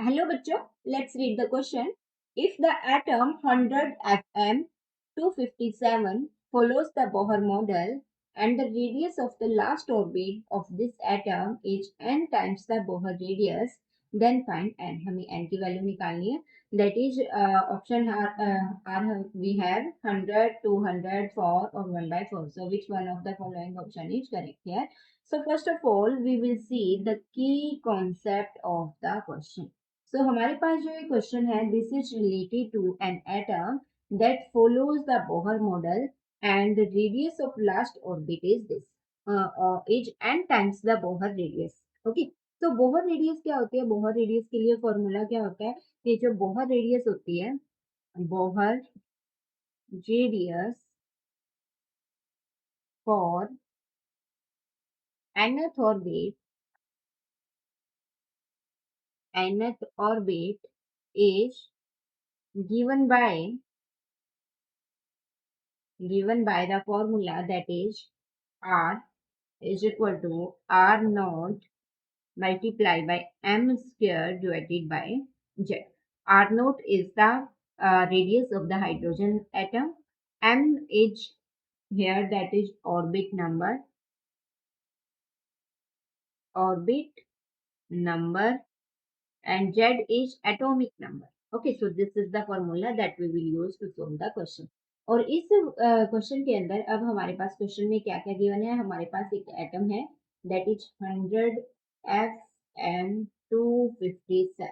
Hello बच्चों, let's read the question. If the atom 100 fm 257 follows the Bohr model and the radius of the last orbit of this atom is n times the Bohr radius, then find n. हमें n की value निकालनी है. That is option are we have 100, 200, 4 or 1 by 4. So which one of the following option is correct here? So first of all, we will see the key concept of the question. So हमारे पास जो ये question है, this is related to an atom that follows the Bohr model and the radius of last orbit is this is n times the Bohr radius. Okay, तो Bohr radius क्या होती है? Bohr radius के लिए formula क्या होता है कि जो बोहर रेडियस होती है, Bohr radius for nth orbit is given by the formula that is r is equal to r naught multiplied by m square divided by z. R naught is the radius of the hydrogen atom. M is here, that is orbit number, and Z is atomic number. Okay, so this is the formula that we will use to solve the question. और इस question के अंदर अब हमारे पास question में क्या क्या given है. हमारे पास एक एटम है दैट इज 100 Fm257.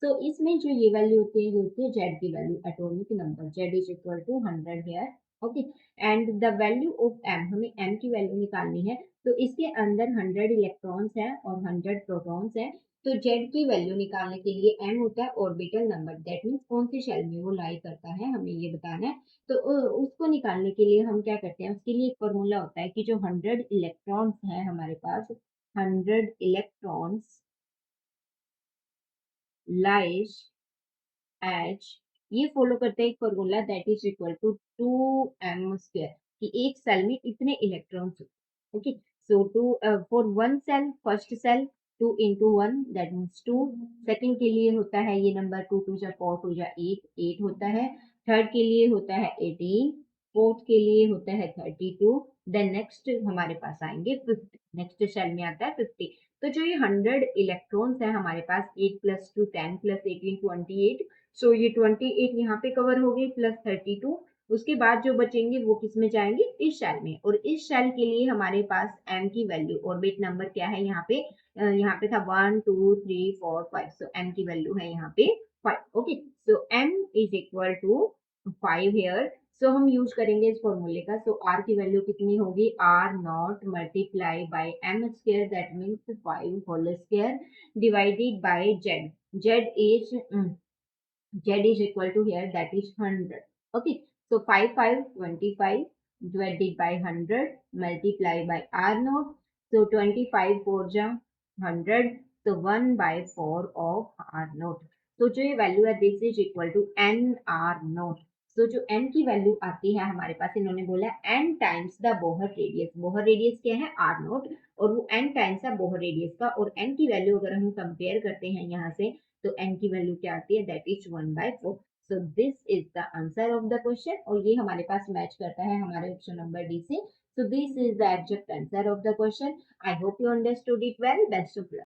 तो इसमें जो ये वैल्यू होती है, ये होती है जेड की value, atomic number. Z is equal to 100 here. Okay, and the value of M, हमें एम की वैल्यू निकालनी है. तो इसके अंदर 100 इलेक्ट्रॉन्स है और 100 प्रोटॉन्स है. तो जेड की वैल्यू निकालने के लिए एम होता है ऑर्बिटल नंबर, दैट मीन्स कौन से शेल में वो लाई करता है, हमें ये बताना है. तो उसको निकालने के लिए हम क्या करते हैं, उसके लिए एक फॉर्मूला होता है कि जो 100 इलेक्ट्रॉन्स है हमारे पास, 100 इलेक्ट्रॉन्स लाइज एच, ये फॉलो करते हैं एक formula that is equal to 2m², कि एक सेल में इतने electrons. Okay, so two for one cell, first cell 2 into 1 that means 2. Second के लिए होता है ये नंबर 2 2 जा 4 2 जा 8 होता है. थर्ड के लिए होता है 18. फोर्थ के लिए होता है 32. देन नेक्स्ट हमारे पास आएंगे 50. नेक्स्ट सेल में आता है 50. तो जो ये 100 इलेक्ट्रॉन्स है हमारे पास, 8 + 2 10 + 18 28. सो ये 28 यहाँ पे कवर हो गई प्लस 32. उसके बाद जो बचेंगे वो किस में जाएंगे, इस शेल में. और इस शेल के लिए हमारे पास m की वैल्यू, ऑर्बिट नंबर क्या है यहाँ पे, यहाँ पे था 1 2 3 4 5. सो m की वैल्यू है यहाँ पे 5. Okay, so m is equal to 5 here. So हम यूज करेंगे इस फॉर्मूले का. सो r की वैल्यू कितनी होगी, r naught multiply by m², that means 5 whole square, divided by z. Z is equal to here, that is 100. Okay, so 5 5 25 divided by 100 multiply by r naught. So 25 4 जा 100, so 1 by 4 of r naught. तो जो ये value है, this is equal to n r naught. तो जो n की value आती है हमारे पास, इन्होंने बोला n times the Bohr radius. Bohr radius क्या है, r naught, और वो n टाइम्स है बोहर रेडियस का. और n की वैल्यू अगर हम कंपेयर करते हैं यहाँ से, तो n की वैल्यू क्या आती है, that is 1/4. So this is the answer of the question. और ये हमारे पास मैच करता है हमारे ऑप्शन नंबर डी से. So this is the exact answer of the question. I hope you understood it well. Best of luck.